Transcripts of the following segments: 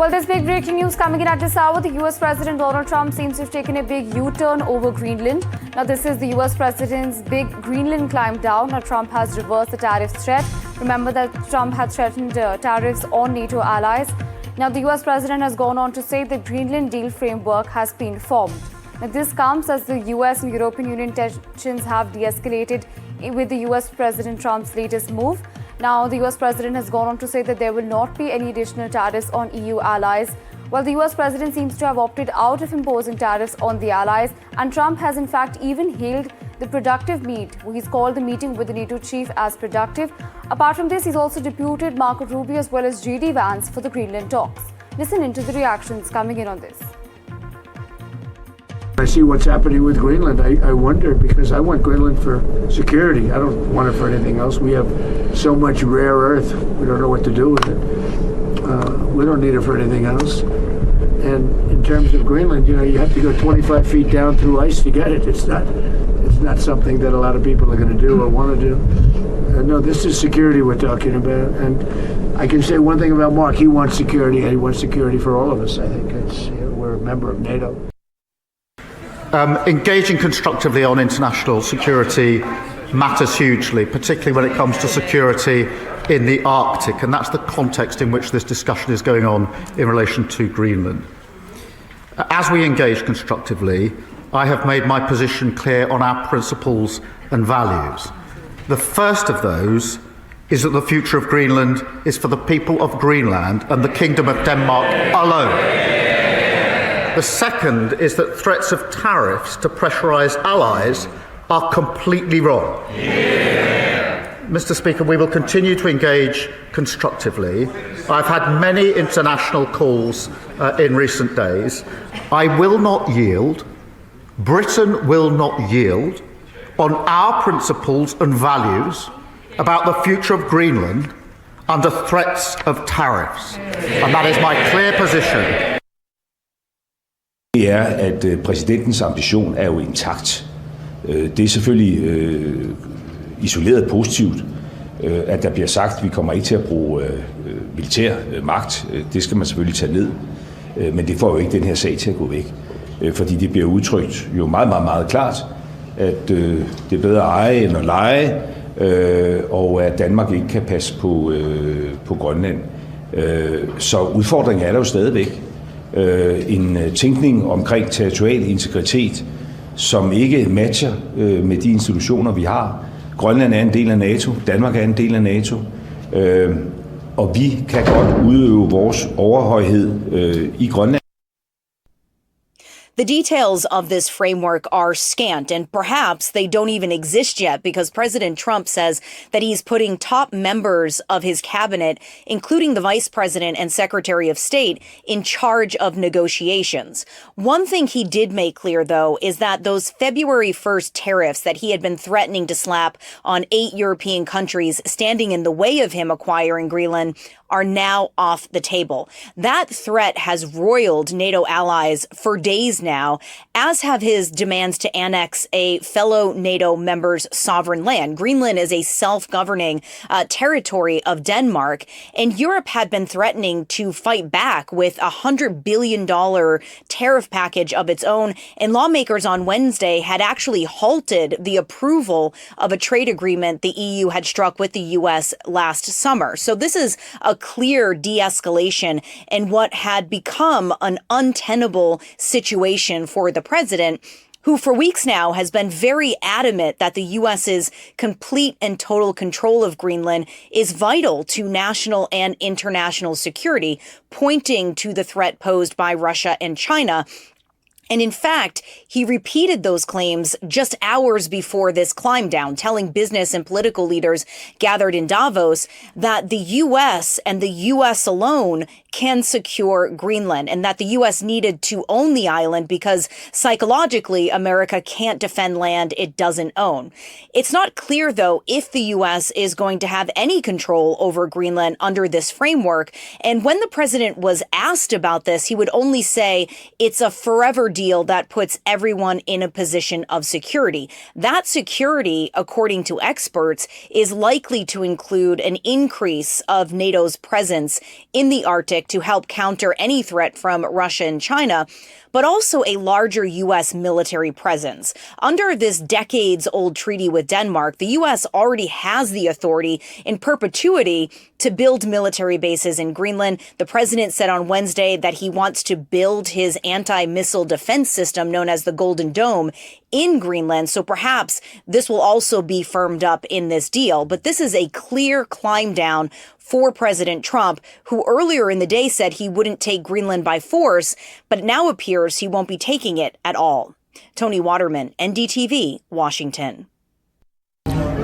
Well, there's big breaking news coming in at this hour. The US President Donald Trump seems to have taken a big U-turn over Greenland. Now, this is the US President's big Greenland climb down. Now, Trump has reversed the tariff threat. Remember that Trump had threatened tariffs on NATO allies. Now, the US President has gone on to say the Greenland deal framework has been formed. Now, this comes as the US and European Union tensions have de-escalated with the US President Trump's latest move. Now, the US President has gone on to say that there will not be any additional tariffs on EU allies. While the US President seems to have opted out of imposing tariffs on the allies, and Trump has in fact even hailed the productive meet. He's called the meeting with the NATO chief as productive. Apart from this, he's also deputed Marco Rubio as well as J.D. Vance for the Greenland talks. Listen into the reactions coming in on this. I see what's happening with Greenland. I wonder, because I want Greenland for security. I don't want it for anything else. We have so much rare earth. We don't know what to do with it. We don't need it for anything else. And in terms of Greenland, you have to go 25 feet down through ice to get it. It's not something that a lot of people are going to do or want to do. No, this is security we're talking about. And I can say one thing about Mark. He wants security, and he wants security for all of us. I think we're a member of NATO. Engaging constructively on international security matters hugely, particularly when it comes to security in the Arctic, and that's the context in which this discussion is going on in relation to Greenland. As we engage constructively, I have made my position clear on our principles and values. The first of those is that the future of Greenland is for the people of Greenland and the Kingdom of Denmark alone. The second is that threats of tariffs to pressurise allies are completely wrong. Yeah. Mr. Speaker, we will continue to engage constructively. I've had many international calls in recent days. I will not yield. Britain will not yield on our principles and values about the future of Greenland under threats of tariffs. And that is my clear position. Det er, at præsidentens ambition er jo intakt. Det er selvfølgelig isoleret positivt, at der bliver sagt, at vi kommer ikke til at bruge militær magt. Det skal man selvfølgelig tage ned. Men det får jo ikke den her sag til at gå væk. Fordi det bliver udtrykt jo meget, meget, meget klart, at det er bedre at eje end at lege, og at Danmark ikke kan passe på Grønland. Så udfordringen er der jo stadigvæk. En tænkning omkring territorial integritet, som ikke matcher med de institutioner, vi har. Grønland er en del af NATO, Danmark er en del af NATO, og vi kan godt udøve vores overhøjhed i Grønland. The details of this framework are scant, and perhaps they don't even exist yet, because President Trump says that he's putting top members of his cabinet, including the vice president and secretary of state, in charge of negotiations. One thing he did make clear, though, is that those February 1st tariffs that he had been threatening to slap on 8 European countries standing in the way of him acquiring Greenland are now off the table. That threat has roiled NATO allies for days now, as have his demands to annex a fellow NATO member's sovereign land. Greenland is a self-governing territory of Denmark, and Europe had been threatening to fight back with a $100 billion tariff package of its own, and lawmakers on Wednesday had actually halted the approval of a trade agreement the EU had struck with the US last summer. So this is a clear de-escalation in what had become an untenable situation for the president, who for weeks now has been very adamant that the U.S.'s complete and total control of Greenland is vital to national and international security, pointing to the threat posed by Russia and China. And in fact, he repeated those claims just hours before this climb down, telling business and political leaders gathered in Davos that the U.S. and the U.S. alone can secure Greenland, and that the U.S. needed to own the island because psychologically America can't defend land it doesn't own. It's not clear, though, if the U.S. is going to have any control over Greenland under this framework. And when the president was asked about this, he would only say it's a forever deal that puts everyone in a position of security. That security, according to experts, is likely to include an increase of NATO's presence in the Arctic to help counter any threat from Russia and China, but also a larger U.S. military presence. Under this decades-old treaty with Denmark, the U.S. already has the authority in perpetuity to build military bases in Greenland. The president said on Wednesday that he wants to build his anti-missile defense system known as the Golden Dome in Greenland. So perhaps this will also be firmed up in this deal. But this is a clear climb down for President Trump, who earlier in the day said he wouldn't take Greenland by force, but it now appears he won't be taking it at all. Tony Waterman, NDTV, Washington.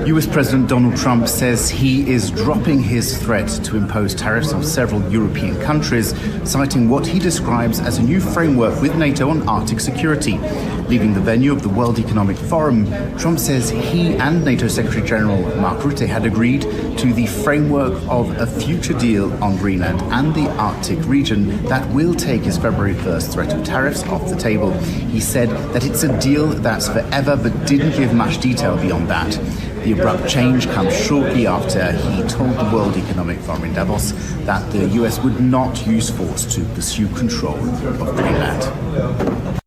US President Donald Trump says he is dropping his threat to impose tariffs on several European countries, citing what he describes as a new framework with NATO on Arctic security. Leaving the venue of the World Economic Forum, Trump says he and NATO Secretary General Mark Rutte had agreed to the framework of a future deal on Greenland and the Arctic region that will take his February 1st threat of tariffs off the table. He said that it's a deal that's forever, but didn't give much detail beyond that. The abrupt change comes shortly after he told the World Economic Forum in Davos that the US would not use force to pursue control of Greenland.